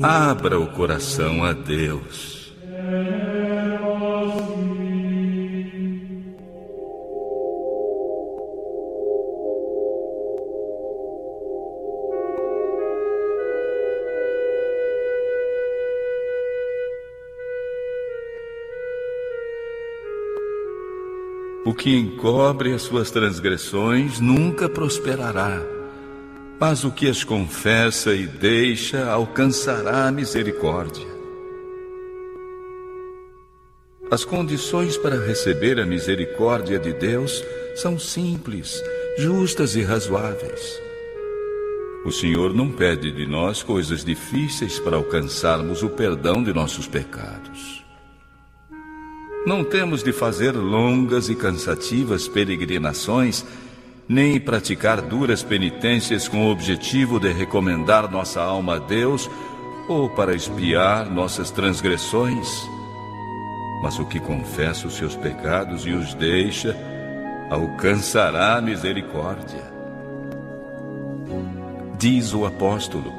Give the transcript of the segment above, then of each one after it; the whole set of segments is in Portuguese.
Abra o coração a Deus. O que encobre as suas transgressões nunca prosperará, mas o que as confessa e deixa alcançará a misericórdia. As condições para receber a misericórdia de Deus são simples, justas e razoáveis. O Senhor não pede de nós coisas difíceis para alcançarmos o perdão de nossos pecados. Não temos de fazer longas e cansativas peregrinações, nem praticar duras penitências com o objetivo de recomendar nossa alma a Deus ou para expiar nossas transgressões. Mas o que confessa os seus pecados e os deixa, alcançará a misericórdia. Diz o apóstolo: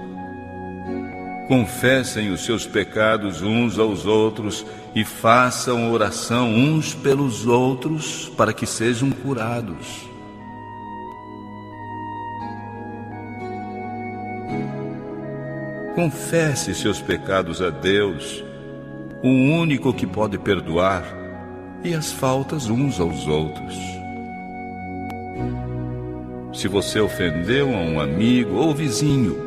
confessem os seus pecados uns aos outros e façam oração uns pelos outros para que sejam curados. Confesse seus pecados a Deus, o único que pode perdoar, e as faltas uns aos outros. Se você ofendeu a um amigo ou vizinho,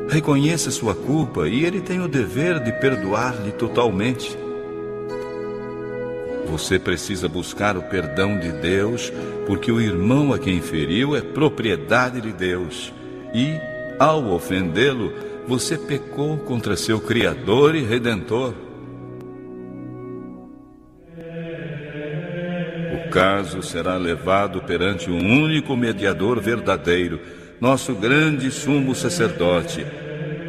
reconheça sua culpa e ele tem o dever de perdoar-lhe totalmente. Você precisa buscar o perdão de Deus, porque o irmão a quem feriu é propriedade de Deus. E, ao ofendê-lo, você pecou contra seu Criador e Redentor. O caso será levado perante um único mediador verdadeiro, nosso grande sumo sacerdote,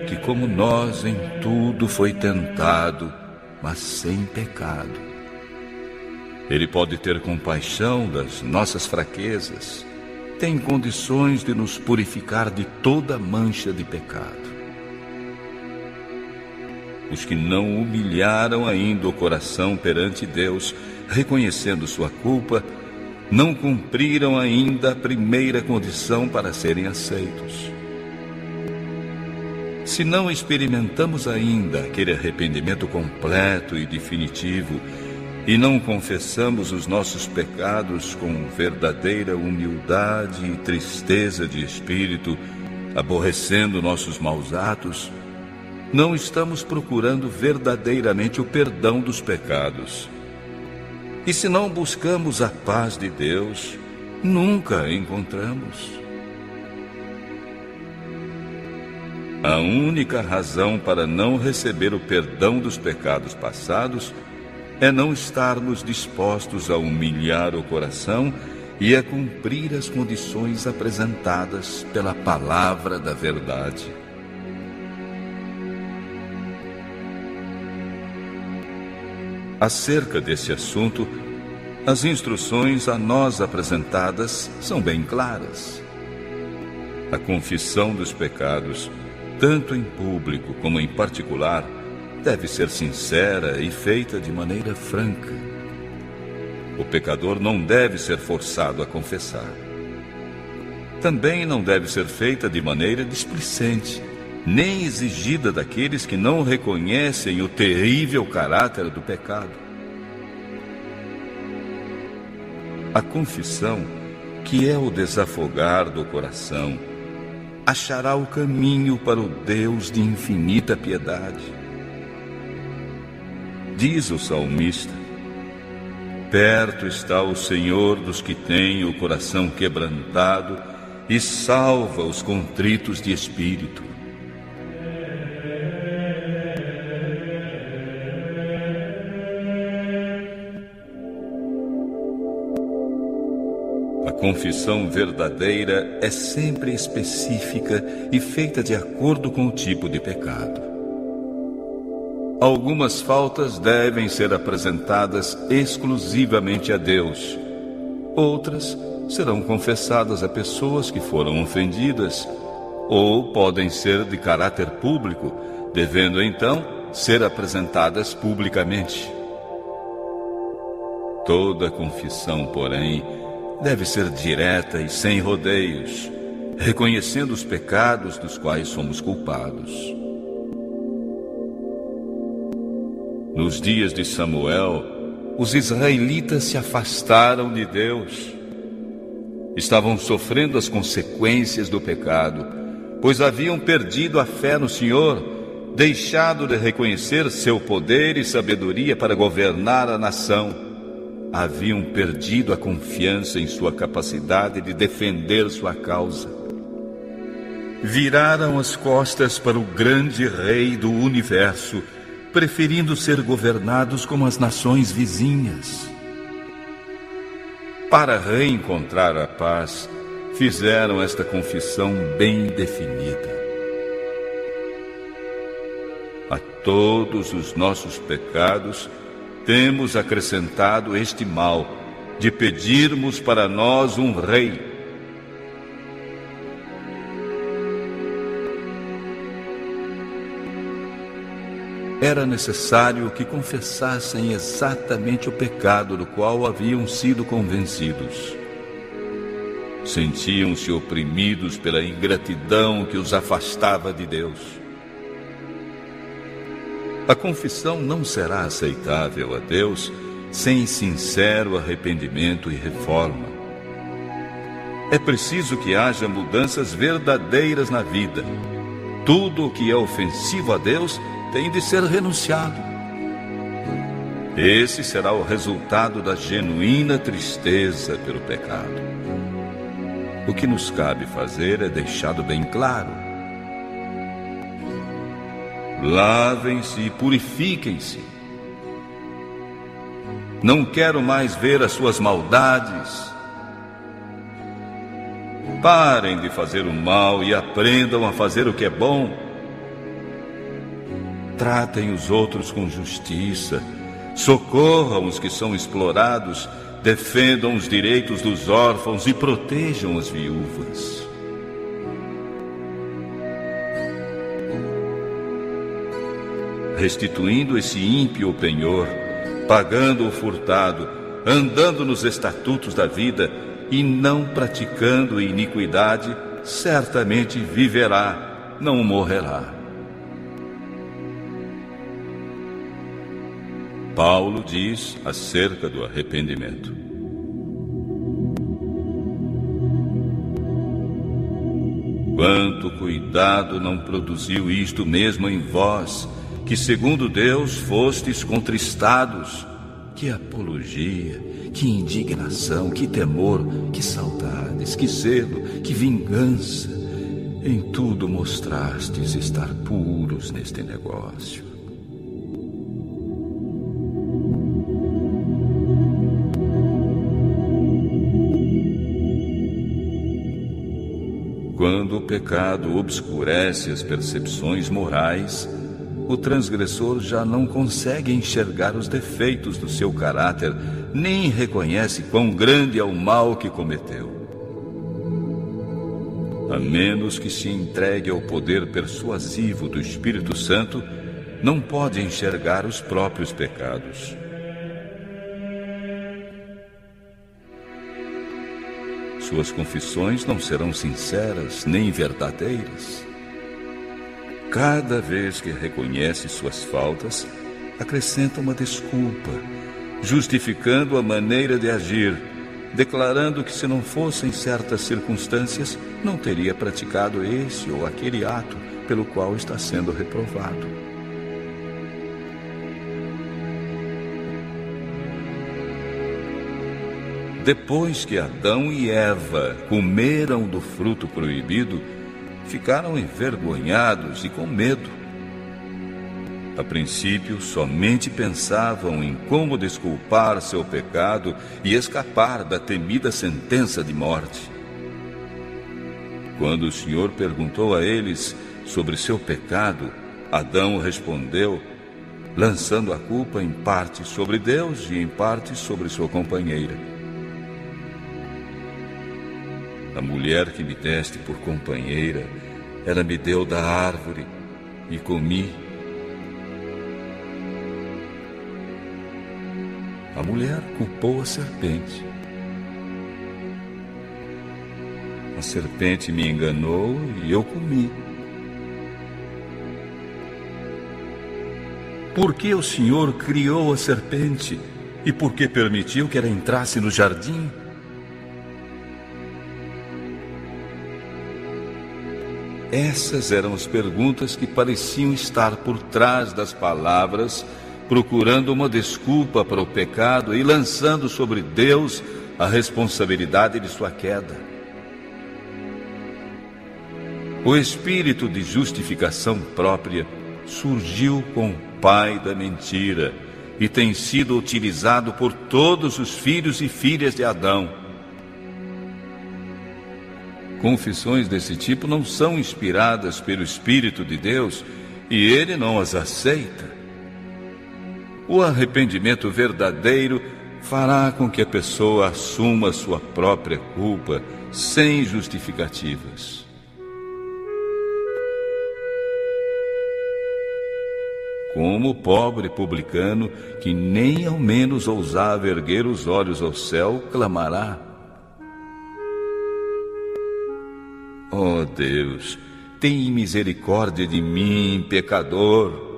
que como nós em tudo foi tentado, mas sem pecado. Ele pode ter compaixão das nossas fraquezas, tem condições de nos purificar de toda mancha de pecado. Os que não humilharam ainda o coração perante Deus, reconhecendo sua culpa, não cumpriram ainda a primeira condição para serem aceitos. Se não experimentamos ainda aquele arrependimento completo e definitivo, e não confessamos os nossos pecados com verdadeira humildade e tristeza de espírito, aborrecendo nossos maus atos, não estamos procurando verdadeiramente o perdão dos pecados. E se não buscamos a paz de Deus, nunca a encontramos. A única razão para não receber o perdão dos pecados passados é não estarmos dispostos a humilhar o coração e a cumprir as condições apresentadas pela palavra da verdade. Acerca desse assunto, as instruções a nós apresentadas são bem claras. A confissão dos pecados, tanto em público como em particular, deve ser sincera e feita de maneira franca. O pecador não deve ser forçado a confessar. Também não deve ser feita de maneira displicente, nem exigida daqueles que não reconhecem o terrível caráter do pecado. A confissão, que é o desafogar do coração, achará o caminho para o Deus de infinita piedade. Diz o salmista: perto está o Senhor dos que têm o coração quebrantado e salva os contritos de espírito. A confissão verdadeira é sempre específica e feita de acordo com o tipo de pecado. Algumas faltas devem ser apresentadas exclusivamente a Deus. Outras serão confessadas a pessoas que foram ofendidas, ou podem ser de caráter público, devendo então ser apresentadas publicamente. Toda confissão, porém, deve ser direta e sem rodeios, reconhecendo os pecados dos quais somos culpados. Nos dias de Samuel, os israelitas se afastaram de Deus. Estavam sofrendo as consequências do pecado, pois haviam perdido a fé no Senhor, deixado de reconhecer seu poder e sabedoria para governar a nação. Haviam perdido a confiança em sua capacidade de defender sua causa. Viraram as costas para o grande Rei do universo, preferindo ser governados como as nações vizinhas. Para reencontrar a paz, fizeram esta confissão bem definida: a todos os nossos pecados temos acrescentado este mal, de pedirmos para nós um rei. Era necessário que confessassem exatamente o pecado do qual haviam sido convencidos. Sentiam-se oprimidos pela ingratidão que os afastava de Deus. A confissão não será aceitável a Deus sem sincero arrependimento e reforma. É preciso que haja mudanças verdadeiras na vida. Tudo o que é ofensivo a Deus tem de ser renunciado. Esse será o resultado da genuína tristeza pelo pecado. O que nos cabe fazer é deixado bem claro: lavem-se e purifiquem-se. Não quero mais ver as suas maldades. Parem de fazer o mal e aprendam a fazer o que é bom. Tratem os outros com justiça, socorram os que são explorados, defendam os direitos dos órfãos e protejam as viúvas. Restituindo esse ímpio penhor, pagando o furtado, andando nos estatutos da vida e não praticando iniquidade, certamente viverá, não morrerá. Paulo diz acerca do arrependimento: quanto cuidado não produziu isto mesmo em vós, que segundo Deus fostes contristados. Que apologia, que indignação, que temor, que saudades, que zelo, que vingança. Em tudo mostrastes estar puros neste negócio. Quando o pecado obscurece as percepções morais, o transgressor já não consegue enxergar os defeitos do seu caráter, nem reconhece quão grande é o mal que cometeu. A menos que se entregue ao poder persuasivo do Espírito Santo, não pode enxergar os próprios pecados. Suas confissões não serão sinceras nem verdadeiras. Cada vez que reconhece suas faltas, acrescenta uma desculpa, justificando a maneira de agir, declarando que se não fossem certas circunstâncias, não teria praticado esse ou aquele ato pelo qual está sendo reprovado. Depois que Adão e Eva comeram do fruto proibido, ficaram envergonhados e com medo. A princípio, somente pensavam em como desculpar seu pecado e escapar da temida sentença de morte. Quando o Senhor perguntou a eles sobre seu pecado, Adão respondeu: lançando a culpa em parte sobre Deus e em parte sobre sua companheira. A mulher que me deste por companheira, ela me deu da árvore e comi. A mulher culpou a serpente. A serpente me enganou e eu comi. Por que o Senhor criou a serpente e por que permitiu que ela entrasse no jardim? Essas eram as perguntas que pareciam estar por trás das palavras, procurando uma desculpa para o pecado e lançando sobre Deus a responsabilidade de sua queda. O espírito de justificação própria surgiu com o pai da mentira e tem sido utilizado por todos os filhos e filhas de Adão. Confissões desse tipo não são inspiradas pelo Espírito de Deus e ele não as aceita. O arrependimento verdadeiro fará com que a pessoa assuma sua própria culpa sem justificativas. Como o pobre publicano, que nem ao menos ousava erguer os olhos ao céu, clamará: ó Deus, tem misericórdia de mim, pecador.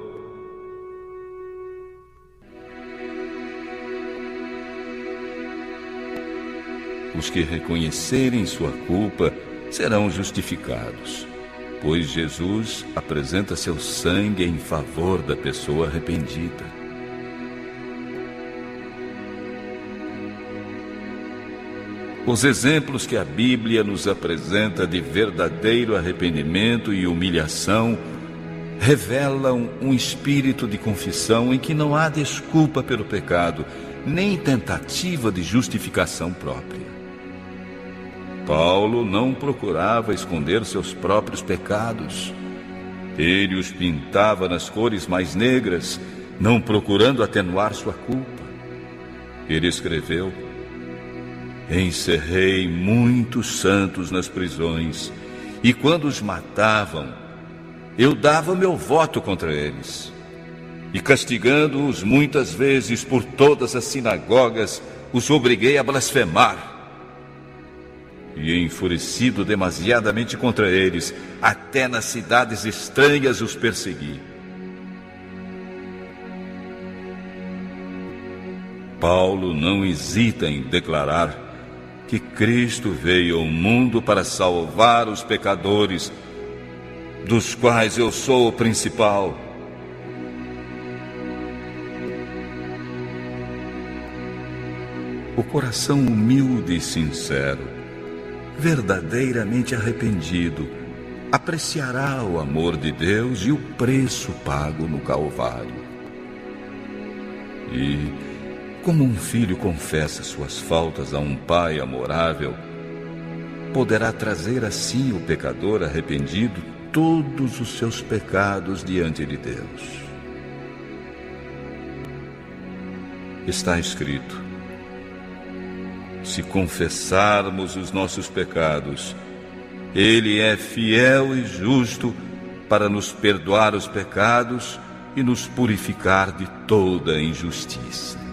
Os que reconhecerem sua culpa serão justificados, pois Jesus apresenta seu sangue em favor da pessoa arrependida. Os exemplos que a Bíblia nos apresenta de verdadeiro arrependimento e humilhação revelam um espírito de confissão em que não há desculpa pelo pecado, nem tentativa de justificação própria. Paulo não procurava esconder seus próprios pecados. Ele os pintava nas cores mais negras, não procurando atenuar sua culpa. Ele escreveu: encerrei muitos santos nas prisões, e quando os matavam, eu dava meu voto contra eles. E castigando-os muitas vezes por todas as sinagogas, os obriguei a blasfemar. E enfurecido demasiadamente contra eles, até nas cidades estranhas os persegui. Paulo não hesita em declarar que Cristo veio ao mundo para salvar os pecadores, dos quais eu sou o principal. O coração humilde e sincero, verdadeiramente arrependido, apreciará o amor de Deus e o preço pago no Calvário. E, como um filho confessa suas faltas a um pai amorável, poderá trazer assim o pecador arrependido todos os seus pecados diante de Deus. Está escrito: se confessarmos os nossos pecados, Ele é fiel e justo para nos perdoar os pecados e nos purificar de toda injustiça.